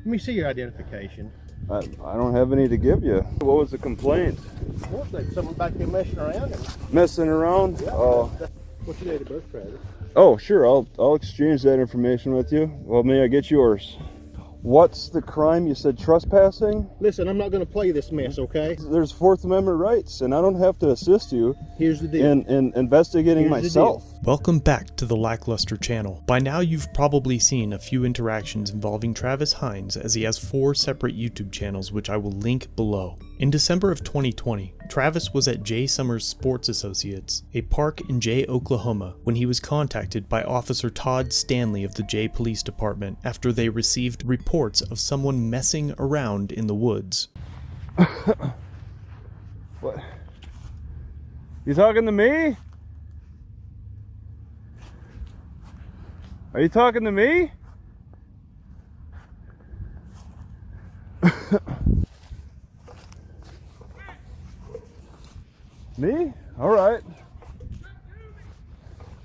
Let me see your identification. I don't have any to give you. What was the complaint? Well, there's someone back there messing around. Messing around? Yeah, Oh. What's your date of birth, Travis? Oh, sure. I'll exchange that information with you. Well, may I get yours? What's the crime? You said trespassing? Listen, I'm not going to play this mess, okay? There's Fourth Amendment rights, and I don't have to assist you. Here's the deal. In investigating myself. Welcome back to the LackLuster channel. By now you've probably seen a few interactions involving Travis Hines, as he has 4 separate YouTube channels which I will link below. In December of 2020, Travis was at J. Summers Sports Associates, a park in Jay, Oklahoma, when he was contacted by Officer Todd Stanley of the Jay Police Department after they received reports of someone messing around in the woods. What? You talking to me? Are you talking to me? Me? All right.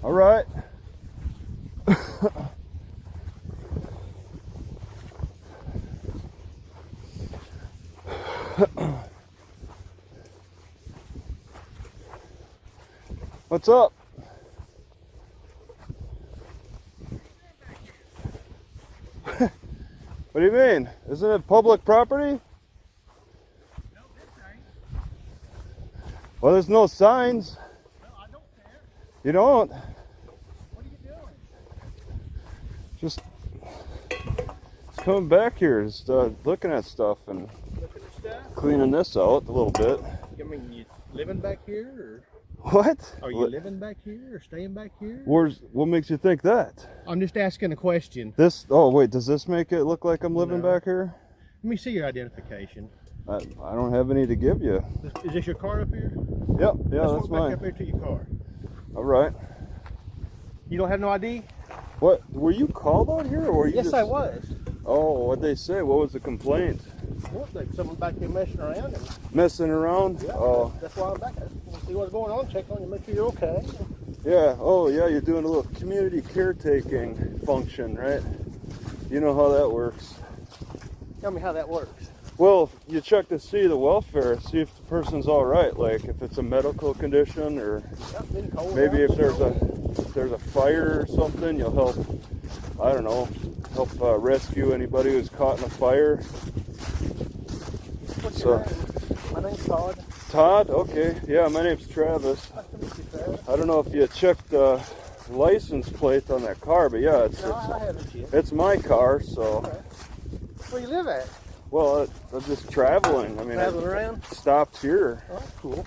All right. What's up? What do you mean? Isn't it public property? No, this ain't. Well, there's no signs. No, I don't care. You don't? What are you doing? Just coming back here, just looking at stuff and Looking at stuff? cleaning this out a little bit. I mean, you living back here, or What? are you living back here, or staying back here? What makes you think that? I'm just asking a question. Oh wait, does this make it look like I'm living No. back here? Let me see your identification. I don't have any to give you. Is this your car up here? Yep, yeah, Let's that's walk back mine. up here to your car. All right. You don't have no ID? What? Were you called out here, or were you Yes, just... I was. Oh, what'd they say? What was the complaint? Well, there's someone back there messing around. Messing around? Yeah, Oh, that's why I'm back. I just want to see what's going on, check on you, make sure you're okay. yeah. Oh, yeah, you're doing a little community caretaking function, right? You know how that works. Tell me how that works. Well, you check to see the welfare, see if the person's all right, like if it's a medical condition, or Yep, been cold maybe out. if there's a fire or something, you'll help, I don't know, help rescue anybody who's caught in a fire. What's So- your name? My name's Todd. Todd? Okay. Yeah, my name's Travis. Nice to meet you, Travis. I don't know if you checked the license plate on that car, but yeah, No, I haven't yet. it's my car, so, Okay. Where you live at? well, I'm just traveling. I mean, Traveling I around? stopped here Oh, cool.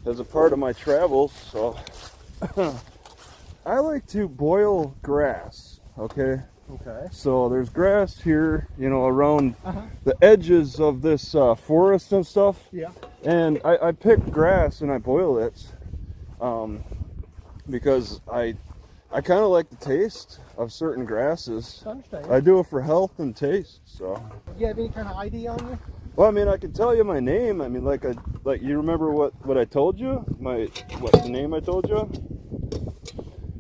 as a part of my travels, so. I like to boil grass, okay? Okay. So there's grass here, you know, around Uh-huh. the edges of this forest and stuff. Yeah. And I pick grass and I boil it because I kind of like the taste of certain grasses. I understand. I do it for health and taste. So, Do you have any kind of ID on you? well, I mean, I can tell you my name. I mean, like you remember what I told you? The name I told you?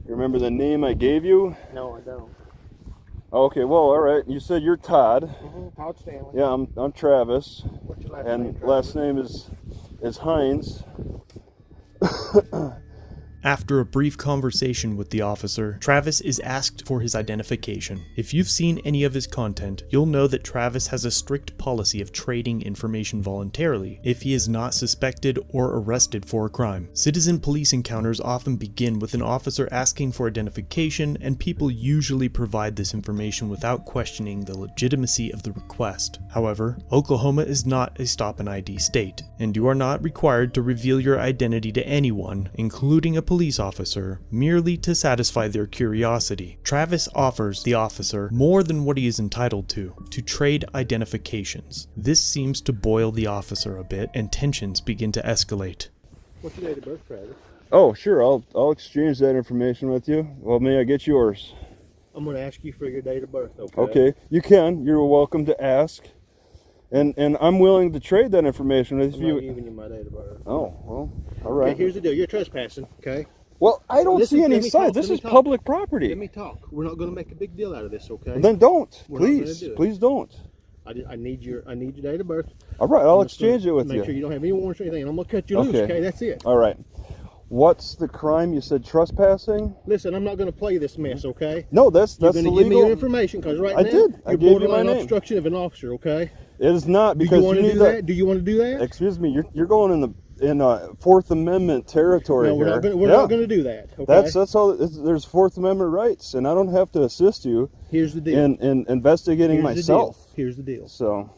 You remember the name I gave you? No, I don't. Okay, well, all right. You said you're Todd. Todd Stanley. Yeah, I'm Travis. What's your last And name? Travis? last name is Hines. After a brief conversation with the officer, Travis is asked for his identification. If you've seen any of his content, you'll know that Travis has a strict policy of trading information voluntarily if he is not suspected or arrested for a crime. Citizen police encounters often begin with an officer asking for identification, and people usually provide this information without questioning the legitimacy of the request. However, Oklahoma is not a stop and ID state, and you are not required to reveal your identity to anyone, including a police officer, merely to satisfy their curiosity. Travis offers the officer more than what he is entitled to trade identifications. This seems to boil the officer a bit, and tensions begin to escalate. What's your date of birth, Travis? Oh, sure. I'll exchange that information with you. Well, may I get yours? I'm going to ask you for your date of birth, okay? Okay, you can. You're welcome to ask. And I'm willing to trade that information with I'm you. not giving you my date of birth. Oh, well, all Okay, right. here's the deal. You're trespassing, okay? Well, I don't Listen, see any let me signs. talk, This let me is talk. public property. Let me talk. We're not going to make a big deal out of this, okay? Then don't. We're not gonna Please. do it. Please don't. I need your date of birth. All right, I'll exchange it with you. Make sure you don't have any warrants or anything. And I'm gonna cut you loose. Okay, that's it. All right. What's the crime? You said trespassing. Listen, I'm not gonna play this mess. Okay. No, that's You're the gonna legal. give me your information because right now I you're gave you my borderline name. obstruction of an officer. Okay. It is not because do you want to do that? Do you want to do that? Excuse me. You're going in Fourth Amendment territory No, we're here. not going to do that. Okay? That's all. There's Fourth Amendment rights, and I don't have to assist you. Here's the deal. In investigating myself. Here's the deal. So,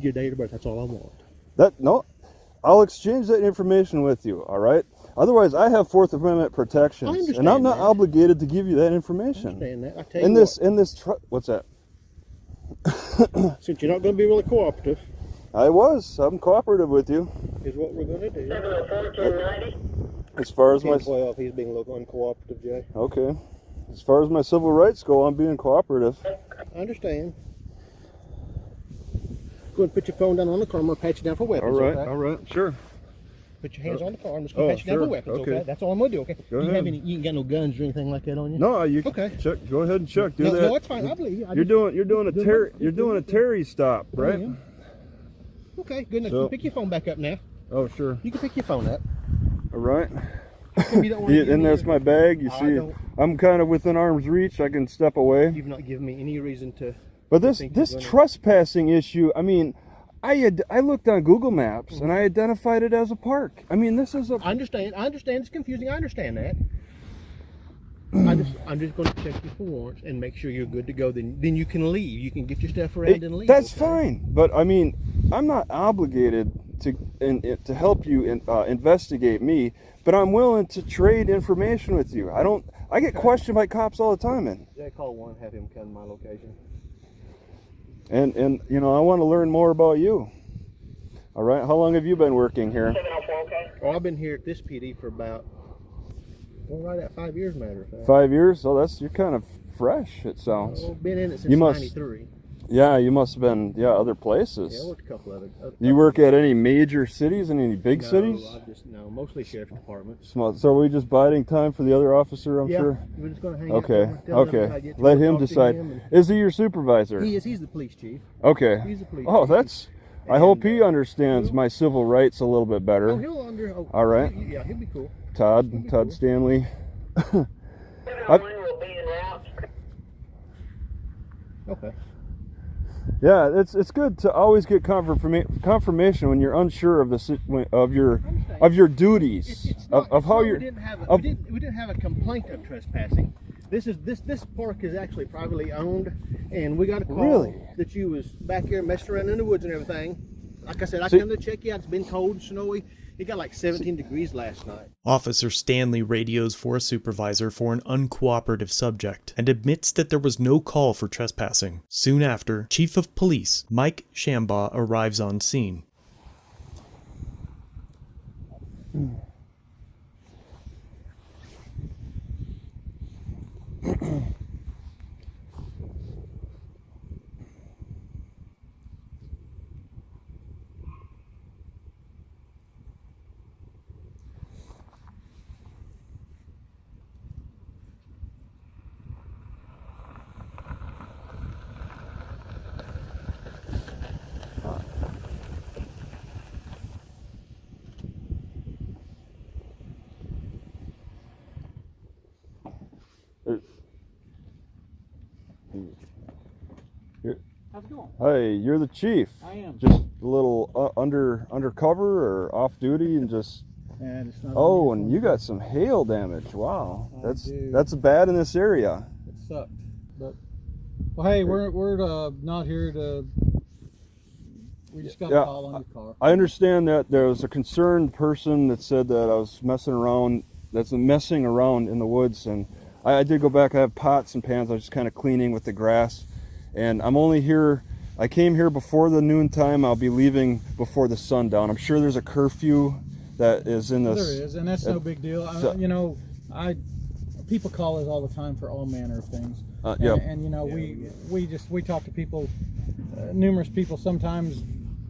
your date of birth. That's all I want. I'll exchange that information with you. All right. Otherwise, I have Fourth Amendment protections, I understand and I'm not that. obligated to give you that information. I understand that. I tell you What's that? Since you're not going to be really cooperative, I'm cooperative with you. Is what we're going to do. 1490. As far as my Play off, he's being a little uncooperative, Jay. okay, as far as my civil rights go, I'm being cooperative. I understand. Go ahead and put your phone down on the car. I'm going to pat you down for weapons. Okay? all right, sure. Put your hands on the car. I'm just going to pat you down for weapons. Okay. That's all I'm going to do. Okay. Go You ahead. ain't got no guns or anything like that on you. No, you Okay. check. Go ahead and check. Do that. No, it's fine. I believe you. You're doing a Terry stop, right? Yeah. Okay. Good enough. So- You pick your phone back up now. Oh, sure. You can pick your phone up. All right. You don't wanna give And me there's your- my bag. You I see, don't- I'm kind of within arm's reach. I can step away. You've not given me any reason to. But this think you're gonna- trespassing issue, I mean, I looked on Google Maps and I identified it as a park. I mean, this is a. I understand. It's confusing. I understand that. I'm just going to check you for warrants and make sure you're good to go. Then you can leave. You can get your stuff around and leave. That's okay? fine. But I mean, I'm not obligated to help you investigate me. But I'm willing to trade information with you. I get questioned by cops all the time, man. Yeah, call one. Have him come to my location. And I want to learn more about you. All right. How long have you been working here? 704, okay. Oh, I've been here at this PD for about, right at 5 years, matter of fact. 5 years. So you're kind of fresh. It sounds. Oh, been in it since You must- '93. Yeah, you must have been. Yeah, other Yeah, I places. worked a couple other. You work at any major cities and any big cities? Mostly sheriff's departments. Small. So are we just biding time for the other officer? I'm Yeah, sure. we're just going to hang out. Okay. there, tell him how Okay. you get to Let work, him talk to decide. him, and- Is he your supervisor? He is. He's the police chief. Okay. He's the police Oh, chief. that's. I hope he And, understands my civil rights a little bit Oh, better. All right. Yeah, he'll be cool. Todd cool. Stanley. 701 will be en route. Okay. Yeah, it's good to always get confirmation when you're unsure of your duties It's not, of how you're. We didn't have of- we didn't have a complaint of trespassing. This park is actually privately owned, and we got a call Really? that you was back here messing around in the woods and everything. Like I said, I See- come to check you out. It's been cold and snowy. It got like 17 degrees last night. Officer Stanley radios for a supervisor for an uncooperative subject and admits that there was no call for trespassing. Soon after, Chief of Police Mike Shambaugh arrives on scene. How's it going? Hey, you're the chief. I am. Just a little undercover or off duty and just. And it's not Oh, and you got some hail damage. Wow, I do. that's bad in this area. It sucked. But well, hey, we're not here to. We just got Yeah, a call on your car. I understand that there was a concerned person that said that I was messing around in the woods, and I did go back. I have pots and pans. I was just kind of cleaning with the grass, and I'm only here. I came here before the noon time. I'll be leaving before the sundown. I'm sure there's a curfew that is in this. There is, and that's no big deal. So- People call us all the time for all manner of things. Yeah. And we talk to people, numerous people. Sometimes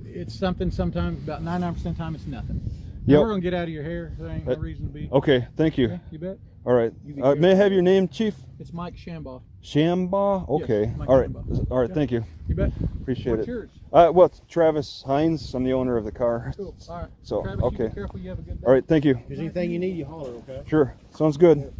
it's something. Sometimes about 99% of the time it's nothing. Yep. We're gonna get out of your hair. There ain't no reason to be. Okay, thank you. Yeah, you bet. All right. You be May I have your name, Chief? It's Mike Shambaugh. Shamba? Okay. Mike All right. Shambaugh. All right. Thank you. You bet. Appreciate What's it. yours? Well, it's Travis Hines. I'm the owner of the car. Cool. All right. So, Travis, you okay. be careful. You have a good day. All right. Thank you. If there's anything you need, you holler, okay? Sure. Sounds good.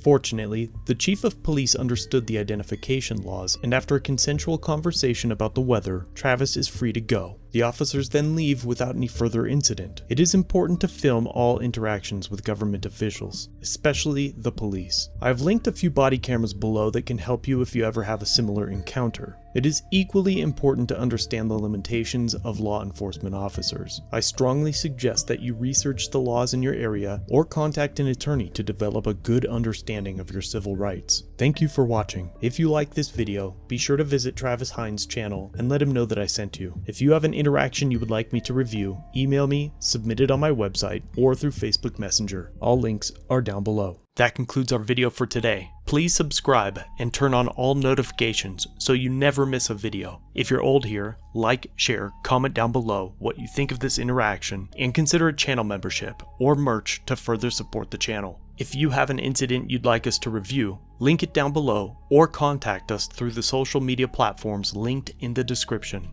Fortunately, the chief of police understood the identification laws, and after a consensual conversation about the weather, Travis is free to go. The officers then leave without any further incident. It is important to film all interactions with government officials, especially the police. I have linked a few body cameras below that can help you if you ever have a similar encounter. It is equally important to understand the limitations of law enforcement officers. I strongly suggest that you research the laws in your area or contact an attorney to develop a good understanding of your civil rights. Thank you for watching. If you like this video, be sure to visit Travis Hines' channel and let him know that I sent you. If you have an interaction you would like me to review, email me, submit it on my website, or through Facebook Messenger. All links are down below. That concludes our video for today. Please subscribe and turn on all notifications so you never miss a video. If you're old here, like, share, comment down below what you think of this interaction, and consider a channel membership or merch to further support the channel. If you have an incident you'd like us to review, link it down below or contact us through the social media platforms linked in the description.